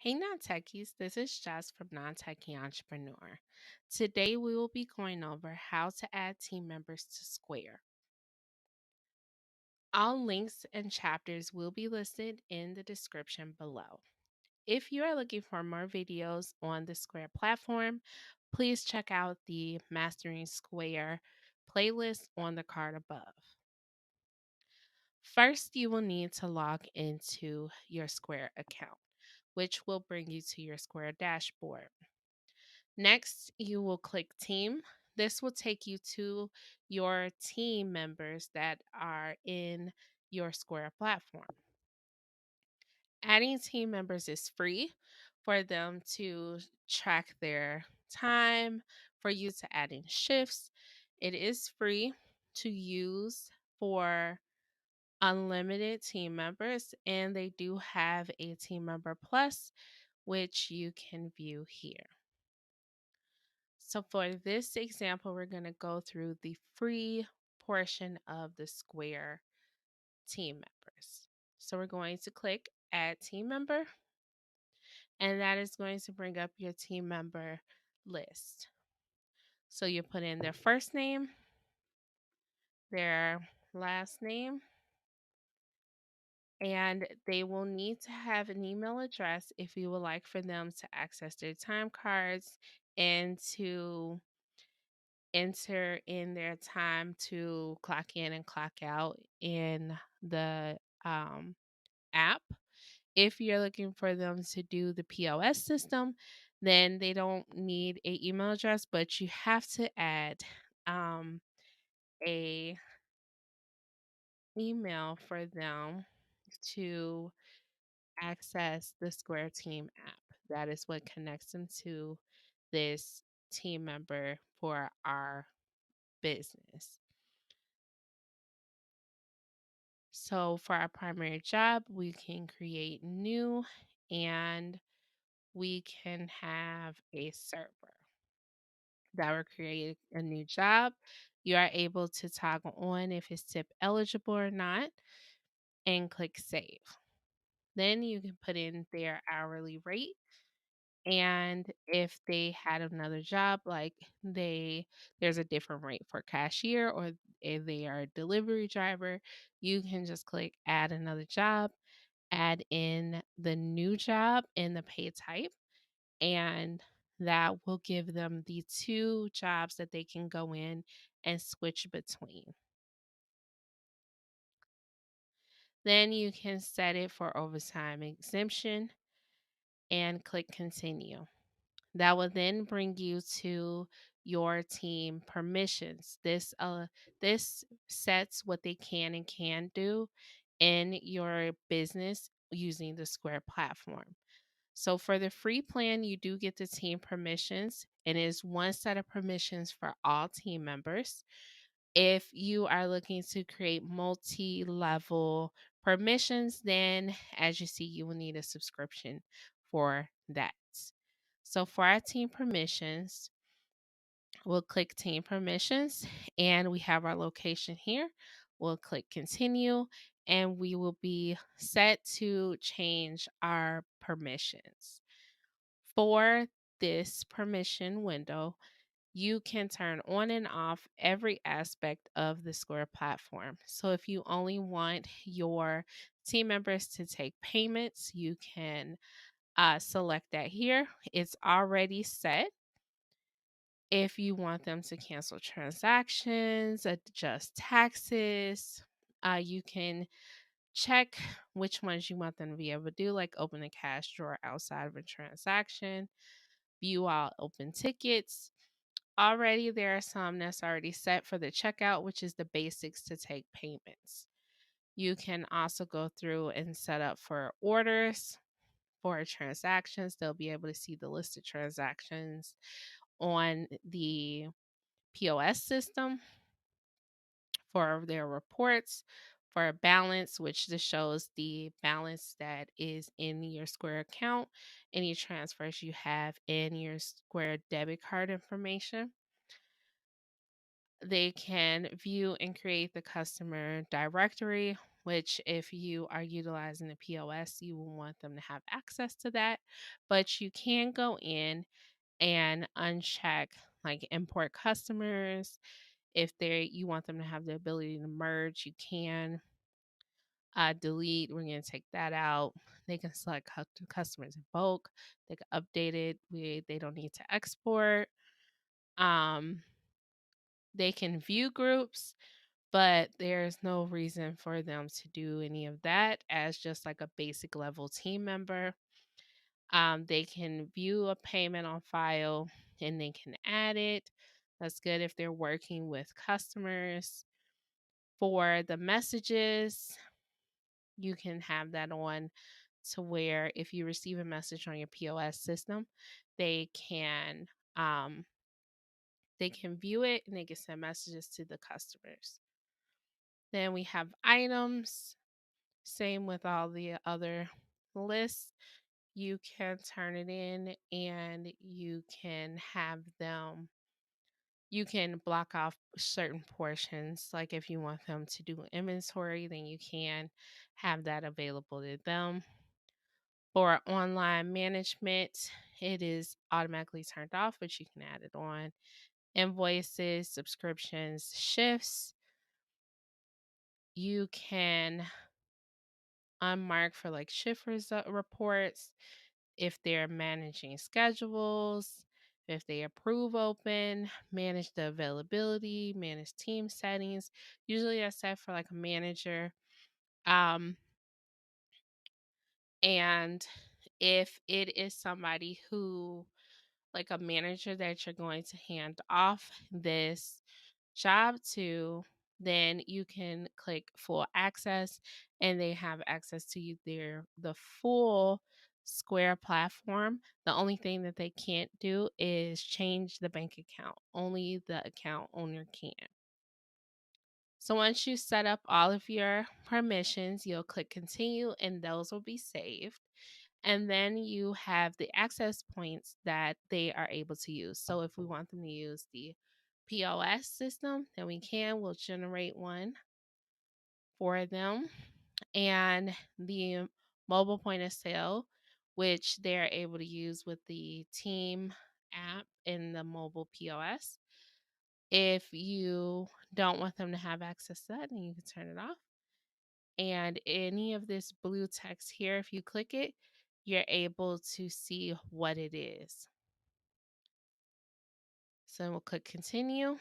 Hey Non-Techies, this is Jess from Non-Techie Entrepreneur. Today we will be going over how to add team members to Square. All links and chapters will be listed in the description below. If you are looking for more videos on the Square platform, please check out the Mastering Square playlist on the card above. First, you will need to log into your Square account, which will bring you to your Square dashboard. Next, you will click Team. This will take you to your team members that are in your Square platform. Adding team members is free for them to track their time, for you to add in shifts. It is free to use for unlimited team members, and they do have a team member plus, which you can view here. So for this example, we're going to go through the free portion of the Square team members. So we're going to click Add Team Member, and that is going to bring up your team member list. So you put in their first name, their last name, and they will need to have an email address if you would like for them to access their time cards and to enter in their time to clock in and clock out in the app. If you're looking for them to do the POS system, then they don't need a email address, but you have to add a email for them to access the Square Team app. That is what connects them to this team member for our business. So for our primary job, we can create new and we can have a server that will create a new job. You are able to toggle on if it's tip eligible or not and click save. Then you can put in their hourly rate. And if they had another job, like there's a different rate for cashier or if they are a delivery driver, you can just click add another job, add in the new job in the pay type, and that will give them the two jobs that they can go in and switch between. Then you can set it for overtime exemption and click continue. That will then bring you to your team permissions. This sets what they can and can't do in your business using the Square platform. So for the free plan, you do get the team permissions, and it is one set of permissions for all team members. If you are looking to create multi-level permissions, then as you see, you will need a subscription for that. So for our team permissions, we'll click team permissions and we have our location here. We'll click continue and we will be set to change our permissions. For this permission window, you can turn on and off every aspect of the Square platform. So if you only want your team members to take payments, you can select that here. It's already set. If you want them to cancel transactions, adjust taxes, you can check which ones you want them to be able to do, like open a cash drawer outside of a transaction, view all open tickets. Already, there are some that's already set for the checkout, which is the basics to take payments. You can also go through and set up for orders for transactions. They'll be able to see the list of transactions on the POS system for their reports, for a balance, which just shows the balance that is in your Square account, any transfers you have in your Square debit card information. They can view and create the customer directory, which if you are utilizing the POS, you will want them to have access to that. But you can go in and uncheck like import customers. If you want them to have the ability to merge, you can. Delete, we're going to take that out. They can select customers in bulk. They can update it. They don't need to export. Um, they can view groups, but there's no reason for them to do any of that as just like a basic level team member. They can view a payment on file and they can add it. That's good if they're working with customers. For the messages, you can have that on to where if you receive a message on your POS system, they can um, they can view it and they can send messages to the customers. Then we have items. Same with all the other lists. You can turn it in and you can have them, you can block off certain portions. Like if you want them to do inventory, then you can have that available to them. For online management, it is automatically turned off, but you can add it on. Invoices, subscriptions, shifts, you can unmark for like shift reports if they're managing schedules, if they approve open, manage the availability, manage team settings. Usually that's set for like a manager. Um, and if it is somebody who, like a manager that you're going to hand off this job to, then you can click full access and they have access to the full Square platform. The only thing that they can't do is change the bank account. Only the account owner can. So once you set up all of your permissions, you'll click continue and those will be saved. And then you have the access points that they are able to use. So if we want them to use the POS system, then we can. We'll generate one for them. And the mobile point of sale, which they're able to use with the team app in the mobile POS. If you don't want them to have access to that, then you can turn it off. And any of this blue text here, if you click it, you're able to see what it is. So we'll click continue.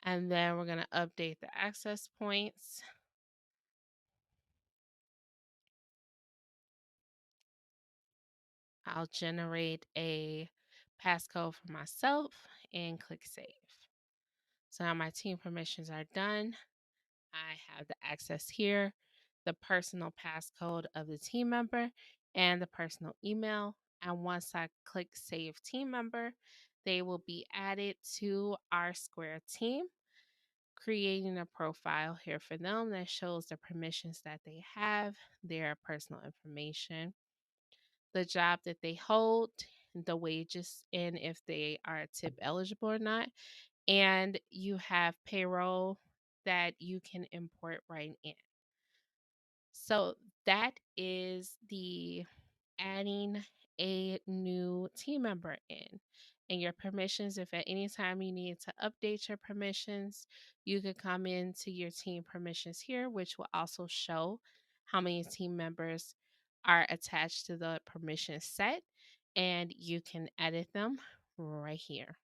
And then we're going to update the access points. I'll generate a passcode for myself and click save. So now my team permissions are done. I have the access here, the personal passcode of the team member, and the personal email. And once I click Save Team Member, they will be added to our Square team, creating a profile here for them that shows the permissions that they have, their personal information, the job that they hold, the wages, and if they are tip eligible or not. And you have payroll that you can import right in. So that is the adding a new team member in. And your permissions, if at any time you need to update your permissions, you could come into your team permissions here, which will also show how many team members are attached to the permission set. And you can edit them right here.